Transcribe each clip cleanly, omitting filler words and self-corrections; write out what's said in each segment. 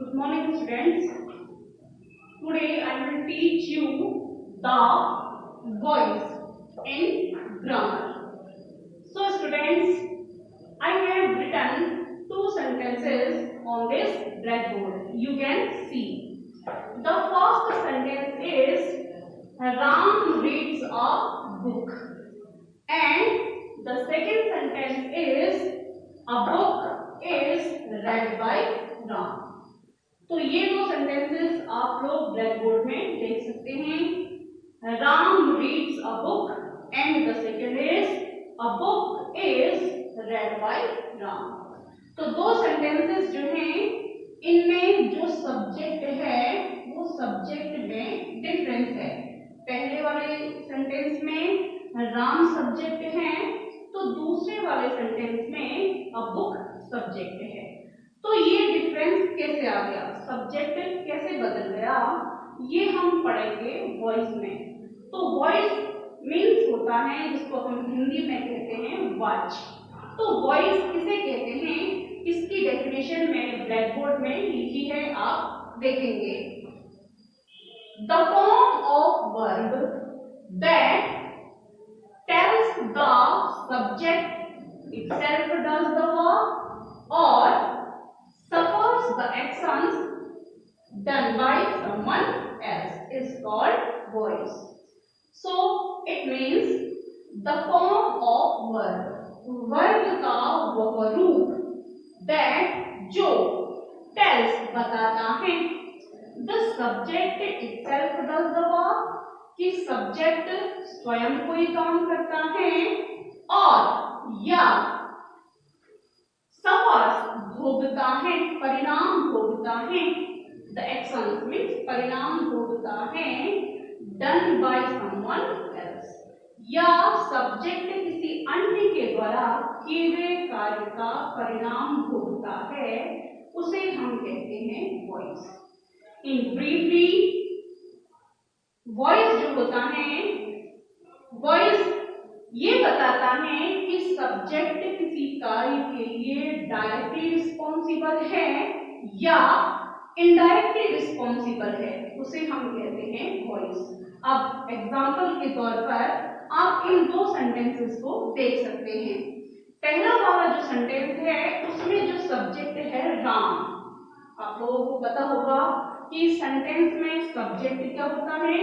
Good morning, students. Today I will teach you the voice in grammar. So, students, I have written two sentences on this blackboard. You can see. The first sentence is Ram reads a book, and the second sentence is a book is read by Ram. तो ये दो sentences आप लोग blackboard में देख सकते हैं. Ram reads a book and the second is a book is read by Ram. तो दो सेंटेंसेस जो हैं इनमें जो सब्जेक्ट है वो सब्जेक्ट में डिफरेंस है. पहले वाले सेंटेंस में राम सब्जेक्ट है तो दूसरे वाले सेंटेंस में अ बुक सब्जेक्ट है. तो ये डिफरेंस कैसे आ गया, सब्जेक्ट कैसे बदल गया, ये हम पढ़ेंगे वॉइस में. तो वॉइस मीन्स होता है जिसको हम हिंदी में कहते हैं वाच. तो वॉइस किसे कहते हैं, इसकी डेफिनेशन मैंने ब्लैकबोर्ड में लिखी है, आप देखेंगे. The form of verb that tells the subject itself does the work और suffers the actions done by someone else is called voice. So it means the form of verb. Verb का वह रूप that जो tells बताता है the subject itself does the work कि subject स्वयं कोई काम करता है और या suffers भोगता है, परिणाम भोगता है. द एक्शन मीन्स परिणाम भोगता है डन बाय समवन एल्स या सब्जेक्ट किसी अन्य के द्वारा किए गए कार्य का परिणाम भोगता है, उसे हम कहते हैं वॉइस. इन ब्रीफली वॉइस जो होता है, वॉइस ये बताता है कि सब्जेक्ट किसी कार्य के लिए डायरेक्टली रिस्पॉन्सिबल है या इनडायरेक्टली रिस्पॉन्सिबल है, उसे हम कहते हैं वॉइस. अब एग्जांपल के तौर पर आप इन दो सेंटेंसेस को देख सकते हैं. पहला वाला जो सेंटेंस है उसमें जो सब्जेक्ट है राम, आप लोगों को पता होगा कि सेंटेंस में सब्जेक्ट क्या होता है,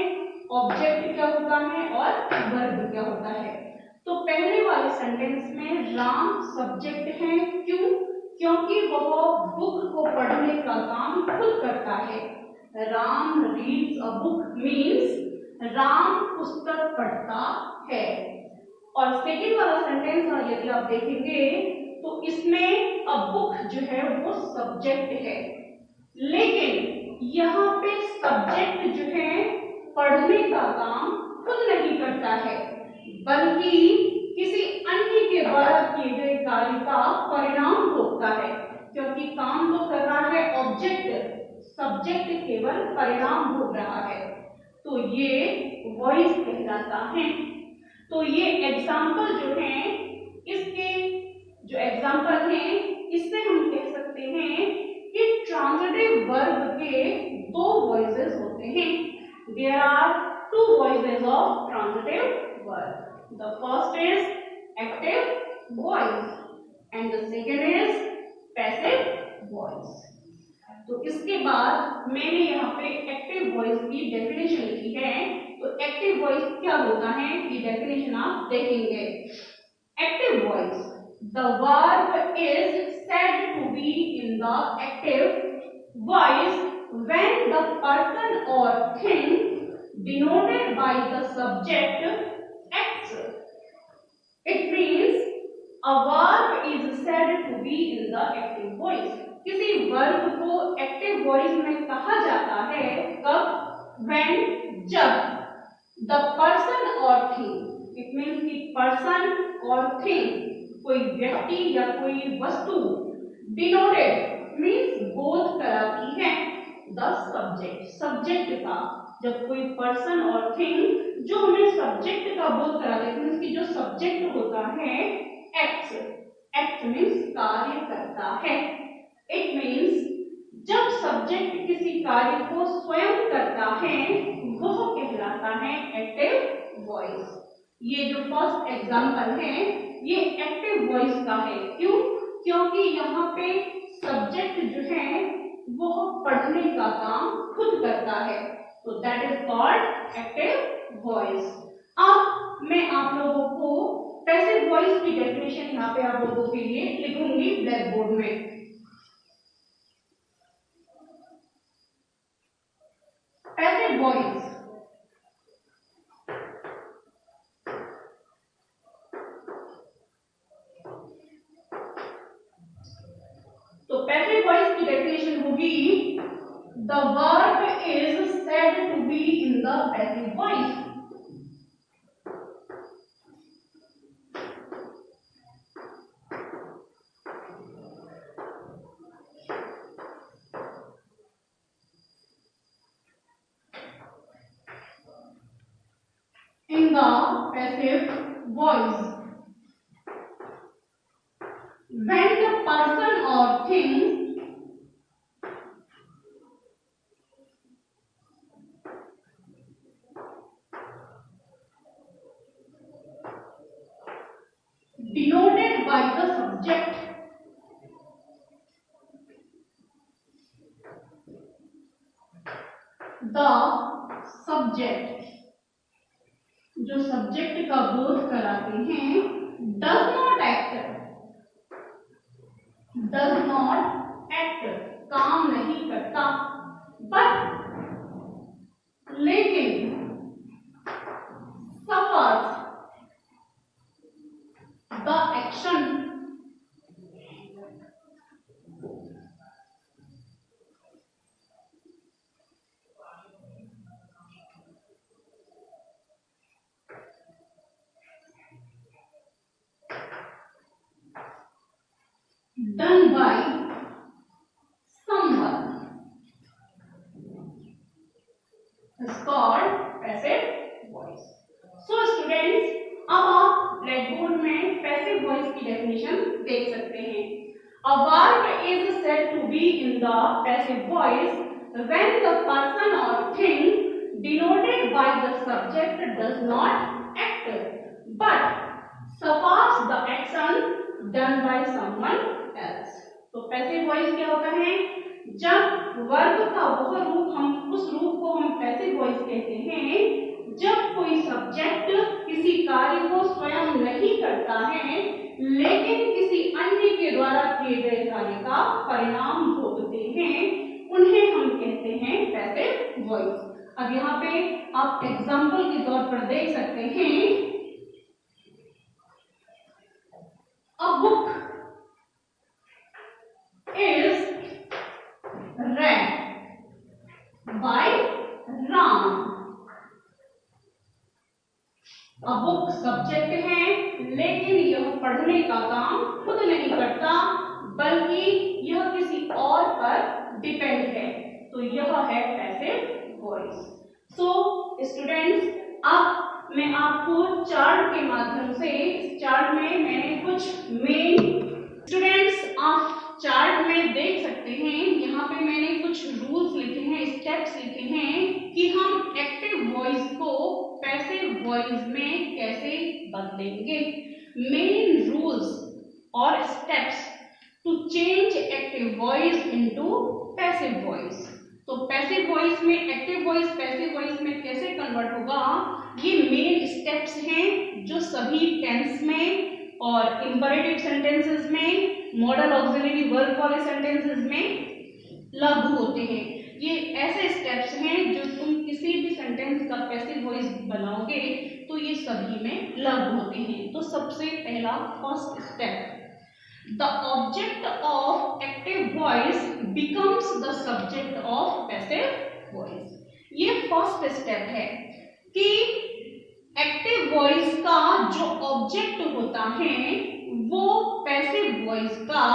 ऑब्जेक्ट क्या होता है और वर्ब क्या होता है. तो पहले वाले सेंटेंस में राम सब्जेक्ट है. क्यों? क्योंकि वह बुक को पढ़ने का काम खुद करता है. Ram reads a book means Ram पुस्तक पढ़ता है. और सेकेंड वाला सेंटेंस यदि आप देखेंगे तो इसमें अ बुक जो है वो सब्जेक्ट है, लेकिन यहाँ पे सब्जेक्ट जो है पढ़ने का काम खुद नहीं करता है बल्कि किसी अन्य के द्वारा किए गए कार्य का परिणाम भोगता है. क्योंकि काम तो कर रहा है ऑब्जेक्ट, सब्जेक्ट केवल परिणाम भोग रहा है. तो ये वॉइस कहलाता है. तो ये एग्जाम्पल जो है, इसके जो एग्जाम्पल हैं इससे हम कह सकते हैं कि ट्रांजिटिव वर्ब के दो वॉइसेस होते हैं. There are two voices of transitive verb. The first is active voice and the second is passive voice. तो इसके बाद मैंने यहाँ पे एक्टिव वॉइस की डेफिनेशन लिखी है. तो एक्टिव वॉइस क्या होता है ये डेफिनेशन आप देखेंगे. Active voice, the verb is said to be in the active voice when the person or thing denoted by the subject acts. It means a verb is said to be in the active voice. किसी verb को active voice में कहा जाता है कब, when जब the person or thing, it means कि person और thing कोई व्यक्ति या कोई वस्तु denoted means बोध कराती है the subject, सब्जेक्ट का. जब कोई पर्सन और थिंग जो हमें सब्जेक्ट का बोध करा देते हैं, उसकी जो सब्जेक्ट होता है एक्ट, एक्ट मीन्स कार्य करता है. इट मीन्स जब सब्जेक्ट कार्य को स्वयं करता है वह कहलाता है एक्टिव वॉइस। ये जो फर्स्ट एग्जांपल है ये एक्टिव वॉइस का है। क्यों? क्योंकि यहाँ पे सब्जेक्ट जो है वह पढ़ने का काम खुद करता है, तो that is called active voice. अब मैं आप लोगों को पैसिव वॉइस की डेफिनेशन यहाँ पे आप लोगों के लिए लिखूंगी ब्लैक बोर्ड में। पैसिव वॉइस तो पैसिव वॉइस की डेफिनेशन होगी the verb is said to be in the passive voice. In the passive voice, when the person or thing denoted by the subject जो सब्जेक्ट का बोध कराते हैं does not act काम नहीं करता, बट लेकिन suffers the action done by someone is called passive voice. So students, अब आप ब्लैकबोर्ड में पैसिव वॉइस की डेफिनेशन देख सकते हैं। A verb is said to be in the passive voice when the person or thing denoted by the subject does not act but suffers the action done by someone else। तो passive voice क्या होता है? जब verb का वह रूप हम उस रूप को हम पैसिव वॉइस कहते हैं जब कोई सब्जेक्ट किसी कार्य को स्वयं नहीं करता है लेकिन किसी अन्य के द्वारा किए गए कार्य का परिणाम भोगते हैं, उन्हें हम कहते हैं पैसिव वॉइस। अब यहाँ पे आप एग्जाम्पल के तौर पर देख सकते हैं, a book is read by Ram। A book subject है लेकिन यह पढ़ने का काम खुद नहीं करता बल्कि यह किसी और पर डिपेंड है, तो यह है पैसिव वॉइस। सो स्टूडेंट्स, अब मैं आपको चार्ट के माध्यम से, इस चार्ट में मैंने कुछ मेन स्टूडेंट्स आप चार्ट में देख सकते हैं, यहाँ पे मैंने कुछ रूल्स लिखे हैं, स्टेप्स लिखे हैं कि हम एक्टिव वॉइस को पैसिव वॉइस में कैसे बदलेंगे। मेन रूल्स और steps to change active voice into passive voice. तो पैसिव वॉइस में एक्टिव वॉइस पैसिव वॉइस में कैसे कन्वर्ट होगा, ये मेन स्टेप्स हैं जो सभी टेंस में और इंपरेटिव सेंटेंसेस में, मॉडल ऑक्सिलरी वर्ब वाले सेंटेंसेस में लागू होते हैं। ये ऐसे स्टेप्स हैं जो तुम किसी भी सेंटेंस का पैसिव वॉइस बनाओगे तो ये सभी में लागू होते हैं। तो सबसे पहला first step, the object of active voice becomes the subject of passive voice. ये फर्स्ट स्टेप है कि एक्टिव वॉइस का जो ऑब्जेक्ट होता है वो पैसिव वॉइस का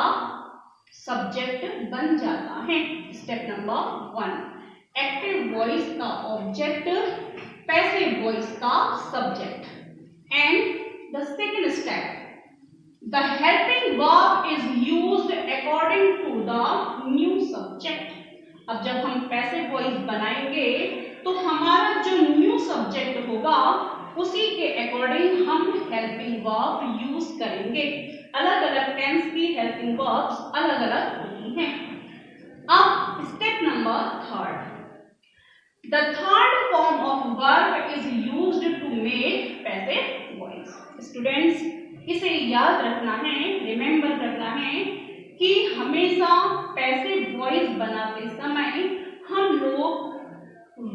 सब्जेक्ट बन जाता है। स्टेप नंबर 1, एक्टिव वॉइस का ऑब्जेक्ट पैसिव वॉइस का subject. And the second step, the helping verb is used according to the new subject. अब जब हम पैसिव वॉइस बनाएंगे तो हमारा जो न्यू सब्जेक्ट होगा उसी के अकॉर्डिंग हम हेल्पिंग वर्ब यूज करेंगे। अलग अलग टेंस की हेल्पिंग वर्ब्स अलग अलग होती हैं। अब step number 3, the third form of verb is used to make passive voice। Students, इसे याद रखना है, रिमेम्बर रखना है कि हमेशा पैसिव वॉइस बनाते समय हम लोग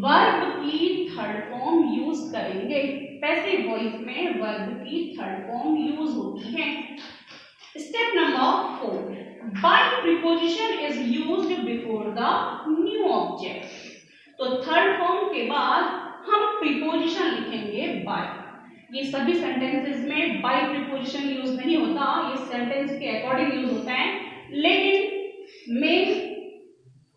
वर्ब की थर्ड फॉर्म यूज करेंगे। पैसिव वॉइस में वर्ब की थर्ड फॉर्म यूज होती है। Step number 4, by preposition is used before the new object. तो थर्ड फॉर्म के बाद हम प्रीपोजिशन लिखेंगे बाय। ये सभी सेंटेंसेस में बाय प्रीपोजिशन यूज नहीं होता, ये सेंटेंस के अकॉर्डिंग यूज होता है, लेकिन मेन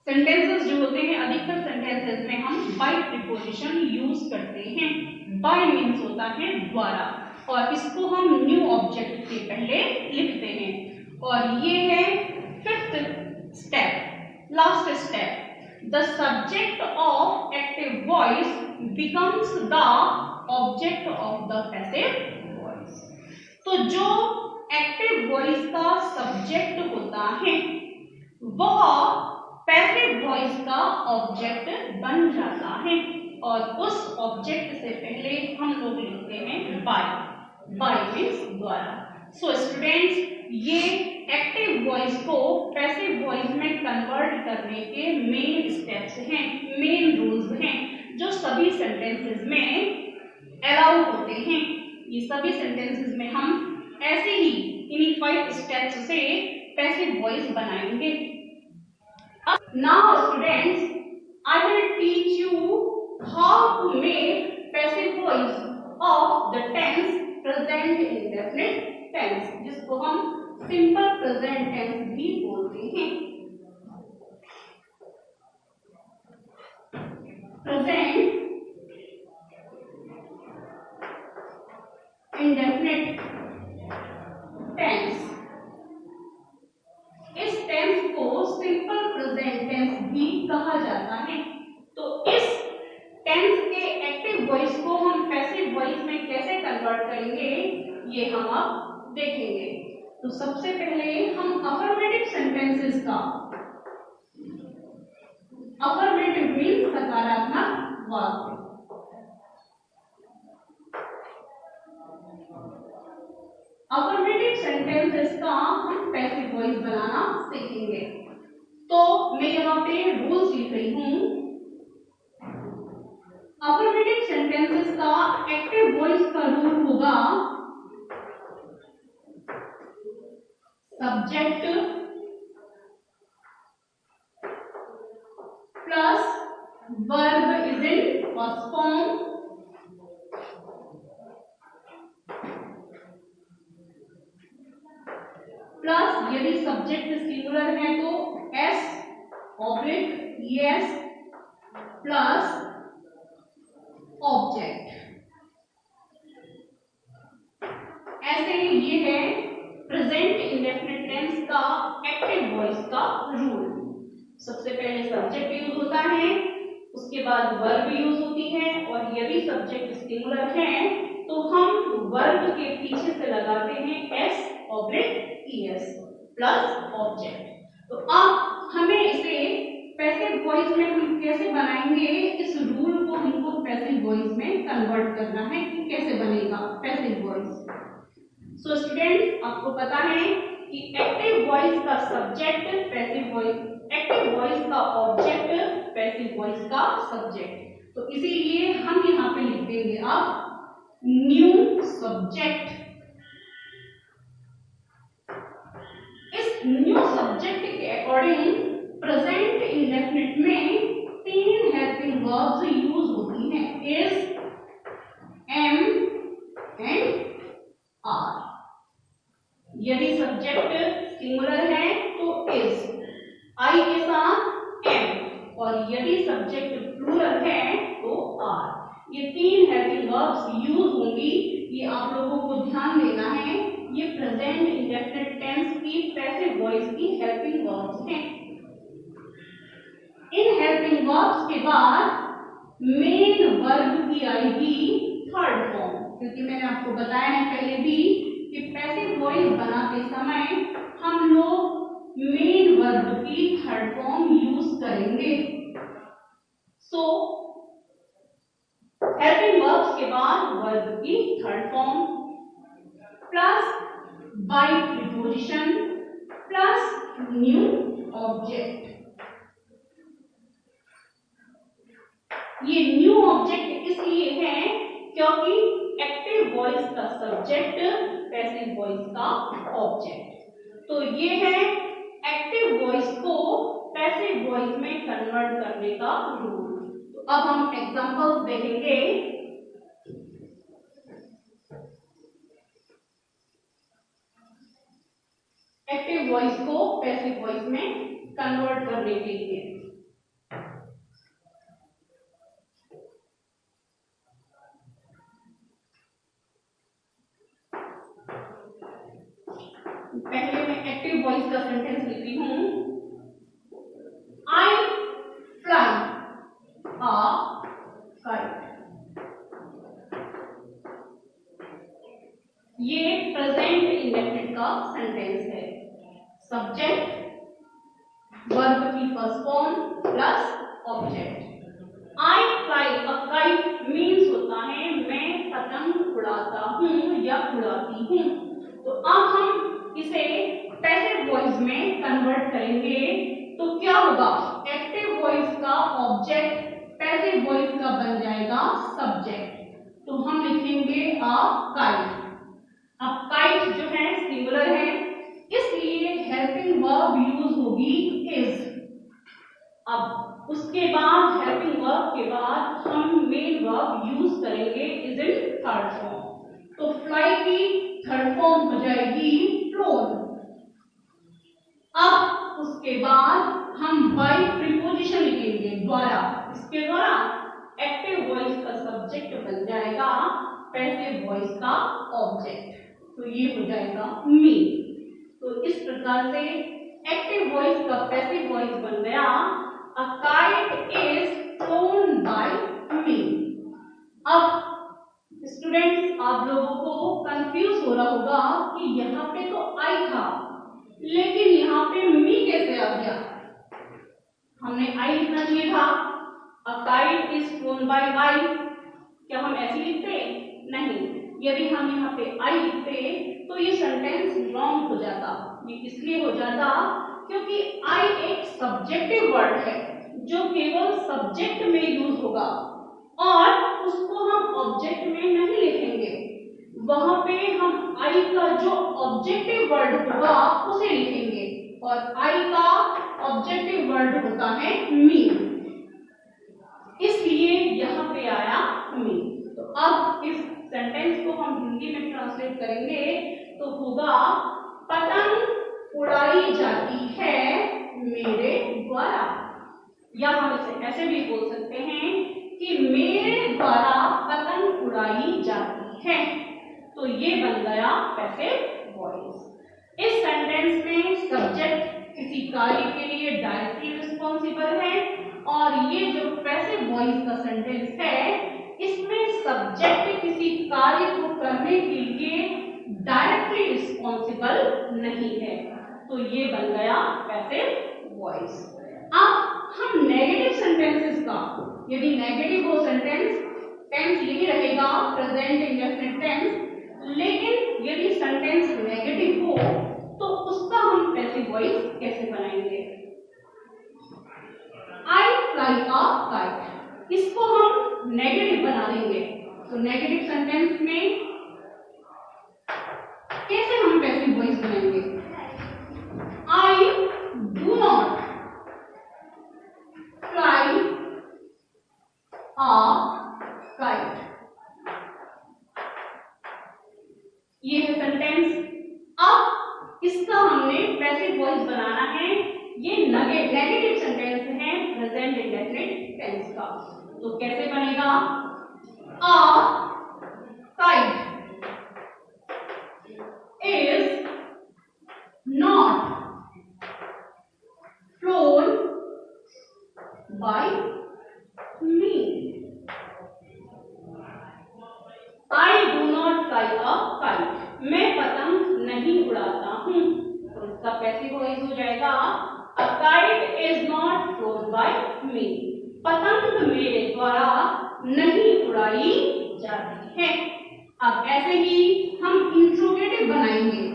सेंटेंसेस जो होते हैं, अधिकतर सेंटेंसेस में हम बाय प्रीपोजिशन यूज करते हैं। बाय मीन्स होता है द्वारा, और इसको हम न्यू ऑब्जेक्ट के पहले लिखते हैं। और ये है 5th step, last step, the subject of active voice becomes the object of the passive voice. तो जो एक्टिव वॉइस का सब्जेक्ट होता है वह पैसिव वॉइस का ऑब्जेक्ट बन जाता है, और उस ऑब्जेक्ट से पहले हम लोग लिखते हैं बाय। बाय मीन्स द्वारा। सो स्टूडेंट्स, ये एक्टिव वॉइस को पैसिव वॉइस में कन्वर्ट करने के मेन स्टेप्स हैं, मेन रूल्स हैं, जो सभी सेंटेंसेस में अलाउ होते हैं। ये सभी सेंटेंसेस में हम ऐसे ही इन्हीं 5 स्टेप्स से पैसिव वॉइस बनाएंगे। Now students, I will teach you how to make passive voice of the tense present indefinite tense, जिसको हम simple present tense भी बोलते हैं। Present indefinite tense, इस टेंस को सिंपल प्रेजेंट टेंस भी कहा जाता है। तो इस टेंस के एक्टिव वॉइस को हम पैसिव वॉइस में कैसे कन्वर्ट करेंगे, ये हम अब देखेंगे। तो सबसे पहले हम अफर्मेटिव सेंटेंसेस का, अफर्मेटिव मीन्स सकारात्मक वाक्य, अफर्मेटिव सेंटेंसेस का हम पैसिव वॉइस बनाना सीखेंगे। तो मैं यहाँ पे रूल्स लिख रही हूँ। अफर्मेटिव सेंटेंसेस का एक्टिव वॉइस का रूल होगा subject plus verb is in first form plus यदि सब्जेक्ट सिंगुलर है तो S object S plus object. ऐसे ही ये है प्रेजेंट इंडेफिनिट टेंस का एक्टिव वॉइस का रूल। सबसे पहले सब्जेक्ट यूज होता है, उसके बाद वर्ब यूज होती है, और यदि सब्जेक्ट सिंगुलर है तो हम वर्ब के पीछे से लगाते हैं S object ES plus object. तो अब हमें इसे पैसिव वॉइस में हम कैसे बनाएंगे, इस रूल को हमको पैसिव वॉइस में कन्वर्ट करना है कि कैसे बनेगा पैसिव वॉइस। सो स्टूडेंट, आपको पता है कि एक्टिव वॉइस का subject passive voice, active voice का ऑब्जेक्ट पैसिव वॉइस का सब्जेक्ट। तो इसीलिए हम यहाँ पे लिख देंगे अब न्यू सब्जेक्ट। इस न्यू सब्जेक्ट के अकॉर्डिंग प्रेजेंट इंडेफिनिट में 3 हेल्पिंग वर्ब्स यूज होती हैं, इज, एम एंड आर। यदि सब्जेक्ट सिंगुलर है तो इज, आई के साथ एम, और यदि सब्जेक्ट प्लूरल है तो आर। ये 3 हेल्पिंग वर्ब्स यूज होंगी, ये आप लोगों को ध्यान देना है। ये प्रेजेंट इंडेफिनिट टेंस की पैसिव वॉइस की हेल्पिंग वर्ब्स हैं। इन वर्ब्स के बाद मेन वर्ब की आएगी थर्ड फॉर्म, क्योंकि मैंने आपको बताया है पहले भी कि पैसिव वॉइस बनाते समय हम लोग मेन वर्ब की थर्ड फॉर्म यूज करेंगे। सो हेल्पिंग वर्ब्स के बाद वर्ब की third form plus by preposition plus new object. ये न्यू ऑब्जेक्ट इसलिए है क्योंकि एक्टिव वॉइस का सब्जेक्ट पैसिव वॉइस का ऑब्जेक्ट। तो ये है एक्टिव वॉइस को पैसिव वॉइस में कन्वर्ट करने का रूल। तो अब हम एग्जांपल्स देखेंगे। एक्टिव वॉइस को पैसिव वॉइस में कन्वर्ट करने के लिए पहले मैं एक्टिव वॉइस का सेंटेंस लिखती हूं। आई फ्लाई अ काइट। ये प्रेजेंट इंडेफिनिट का सेंटेंस है। सब्जेक्ट वर्ब की first form plus object. I fly a kite means होता है मैं पतंग उड़ाता हूं या उड़ाती हूं। तो अब हम इसे पैसिव वॉइस में कन्वर्ट करेंगे तो क्या होगा, एक्टिव वॉइस का ऑब्जेक्ट पैसिव वॉइस का बन जाएगा सब्जेक्ट। तो हम लिखेंगे अ काइट। अब काइट जो है सिंगुलर है इसलिए हेल्पिंग वर्ब यूज होगी इज। अब उसके बाद हेल्पिंग वर्ब के बाद हम मेन वर्ब यूज करेंगे इज इन थर्ड फॉर्म। तो फ्लाई की थर्ड फॉर्म हो जाएगी फ्लोन। अब उसके बाद हम बाय प्रीपोजिशन लिखेंगे द्वारा। इसके द्वारा एक्टिव वॉइस का सब्जेक्ट बन जाएगा पैसिव वॉइस का ऑब्जेक्ट। तो ये हो जाएगा मी। तो इस प्रकार से एक्टिव वॉइस का पैसिव वॉइस बन गया a kite is flown by me. अब स्टूडेंट्स आप लोगों को कंफ्यूज हो रहा होगा कि यहाँ पे तो आई था लेकिन यहाँ पे मी कैसे आ गया। हमने आई लिखना चाहिए था। A kite is flown by I. क्या हम ऐसे लिखते? नहीं। यदि हम यहाँ पे आई लिखते तो ये सेंटेंस रॉन्ग हो जाता। ये इसलिए हो जाता क्योंकि आई एक सब्जेक्टिव वर्ड है जो केवल सब्जेक्ट में यूज होगा और उसको हम ऑब्जेक्ट में नहीं लिखेंगे। वहां पे हम आई का जो ऑब्जेक्टिव वर्ड होगा उसे लिखेंगे और आई का ऑब्जेक्टिव वर्ड होता है मी। इसलिए यहाँ पे आया मी। तो अब इस सेंटेंस को हम हिंदी में ट्रांसलेट करेंगे तो होगा पतंग उड़ाई जाती है मेरे द्वारा। या हम इसे ऐसे भी बोल सकते हैं कि मेरे द्वारा पतंग उड़ाई जाती है। तो ये बन गया पैसिव वॉइस। इस सेंटेंस में सब्जेक्ट किसी कार्य के लिए डायरेक्टली रिस्पॉन्सिबल है और ये जो पैसिव वॉइस का सेंटेंस है इसमें सब्जेक्ट किसी कार्य को करने के लिए डायरेक्टली रिस्पॉन्सिबल नहीं है। तो ये बन गया पैसिव वॉइस। अब हम नेगेटिव सेंटेंसेस का, यदि नेगेटिव हो सेंटेंस, टेंस यही रहेगा प्रेजेंट इंडेफिनिट टेंस, लेकिन यदि सेंटेंस नेगेटिव हो तो उसका हम पैसिव वॉइस कैसे बनाएंगे। आई फ्लाई अ काइट, इसको हम नेगेटिव बना देंगे। तो नेगेटिव सेंटेंस में कैसे हम पैसिव वॉइस बनाएंगे। आई do not fly a kite. ये है सेंटेंस। अब इसका हमने पैसिव वॉइस बनाना है। ये नेगेटिव सेंटेंस है प्रेजेंट इंडेफिनिट टेंस का। तो कैसे बनेगा, a kite is not flown by me. I do not fly a kite, मैं पतंग नहीं उड़ाता हूँ। तो इसका पैसिव वॉइस हो जाएगा a kite is not flown by me, पतंग मेरे द्वारा नहीं उड़ाई जाती है। अब ऐसे ही हम इंट्रोगेटिव बनाएंगे।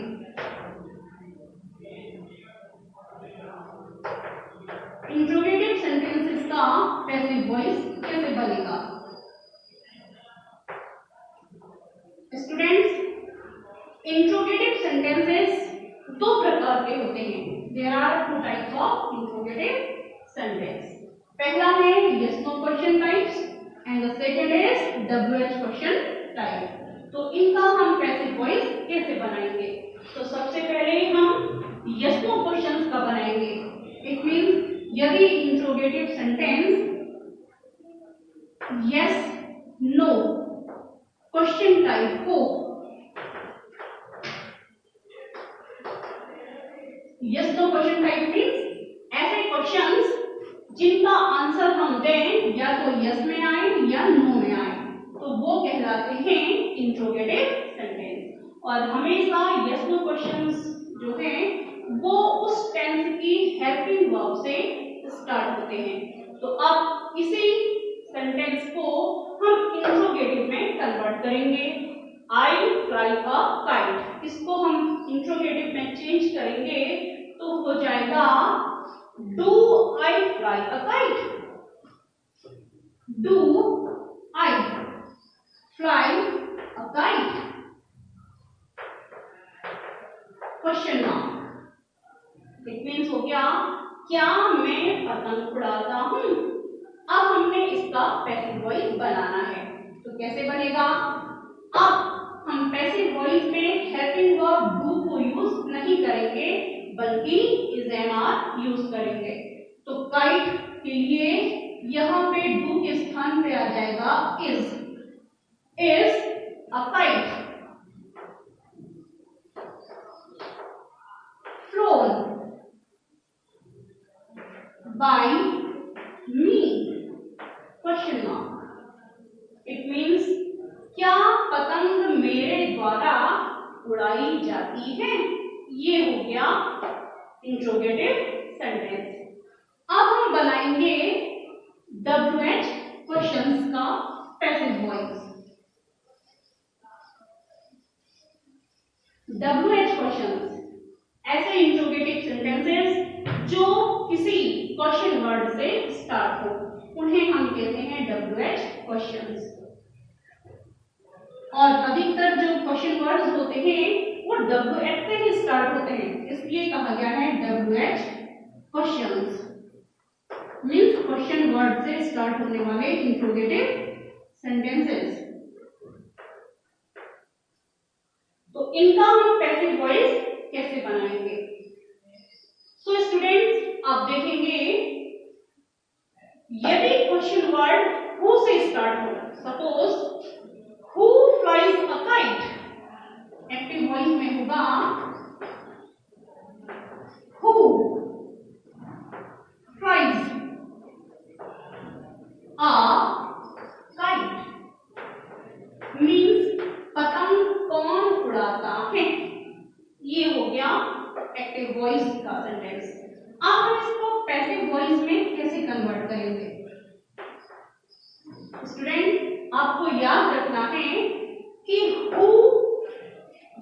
इंट्रोगेटिव सेंटेंसेस का पैसिव वॉइस कैसे बनेगा? स्टूडेंट्स, इंट्रोगेटिव सेंटेंसेस दो प्रकार के होते हैं। There are two types of interrogative sentence. पहला है yes no question types and the second is WH question type. तो इनका हम पैसिव वॉइस कैसे बनाएंगे? तो सबसे पहले हम यस नो क्वेश्चंस का बनाएंगे। इट मींस यदि interrogative sentence yes no question type हो, yes no question type means ऐसे क्वेश्चंस जिनका आंसर हम दें या तो यस में आए या नो में आए, तो वो कहलाते हैं इंट्रोगेटिव सेंटेंस। और हमेशा यस नो क्वेश्चंस जो हैं वो उस टेंस की हेल्पिंग वर्ब से स्टार्ट होते हैं। तो अब इसी सेंटेंस को हम इंट्रोगेटिव में कन्वर्ट करेंगे। आई फ्लाई अ काइट, इसको हम इंट्रोगेटिव में चेंज करेंगे तो हो जाएगा do I fly a kite, do I fly a kite, question mark. It means हो गया क्या मैं पतंग उड़ाता हूं। अब हमने इसका पैसिव वॉइस बनाना है, तो कैसे बनेगा? अब हम पैसिव वॉइस में हेल्पिंग वर्ब डू को यूज नहीं करेंगे बल्कि इज एम आर यूज करेंगे। तो काइट के लिए यहां पे डू के स्थान पे आ जाएगा is a kite flown by me, question mark. It means क्या पतंग मेरे द्वारा उड़ाई जाती है। ये हो गया इंट्रोगेटिव सेंटेंस। अब हम बनाएंगे WH क्वेश्चंस का पैसिव वॉइस। WH क्वेश्चंस ऐसे इंट्रोगेटिव सेंटेंसेस जो किसी क्वेश्चन वर्ड से स्टार्ट हो, उन्हें हम कहते हैं WH क्वेश्चंस। और अधिकतर जो क्वेश्चन वर्ड्स होते हैं वो WH से ही स्टार्ट होते हैं, इसलिए कहा गया है WH questions. Means question word से स्टार्ट होने वाले इंट्रोगेटिव सेंटेंसेस। तो इनका हम पैसिव वॉइस कैसे बनाएंगे? सो स्टूडेंट्स, आप देखेंगे यदि क्वेश्चन वर्ड हु से स्टार्ट हो, suppose who flies a kite, active voice में होगा who flies a kite, means पतंग कौन उड़ाता है। ये हो गया एक्टिव वॉइस का सेंटेंस। अब हम इसको पैसिव वॉइस में कैसे कन्वर्ट करेंगे? स्टूडेंट, आपको याद रखना है कि हु,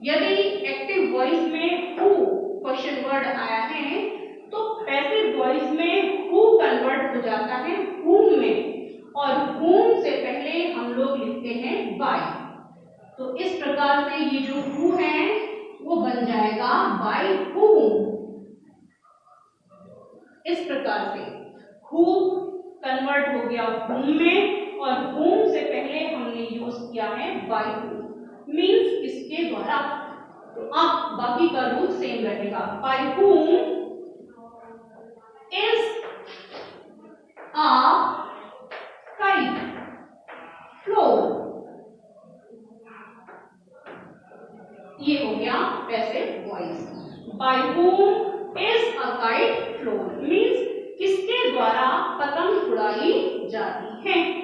यदि एक्टिव वॉइस में हु क्वेश्चन वर्ड आया है तो पैसिव वॉइस में हु कन्वर्ट हो जाता है whom में, और whom से पहले हम लोग लिखते हैं by। तो इस प्रकार से ये जो who है वो बन जाएगा by whom। इस प्रकार से who कन्वर्ट हो गया whom में, और whom से पहले हमने यूज किया है by whom, मींस किसके द्वारा। तो अब बाकी का रूल सेम रहेगा। by whom is a kite flown। ये हो गया passive voice. by whom is a kite flown means किसके द्वारा पतंग जाती हैं।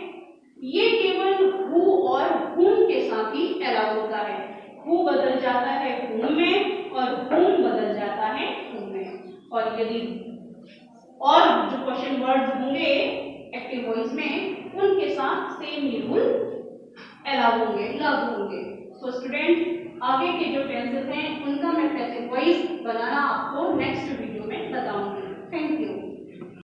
ये केवल हु और whom के साथ ही अलाउ होता है। हु बदल जाता है whom में और whom बदल जाता है whom में। और यदि और जो क्वेश्चन वर्ड्स होंगे एक्टिव वॉइस में उनके साथ सेम ही रूल अलाउ होंगे, लागू होंगे। सो स्टूडेंट आगे के जो टेंसेस हैं उनका मैं पैसिव वॉइस बनाना आपको नेक्स्ट वीडियो में बताऊंगी। Thank you.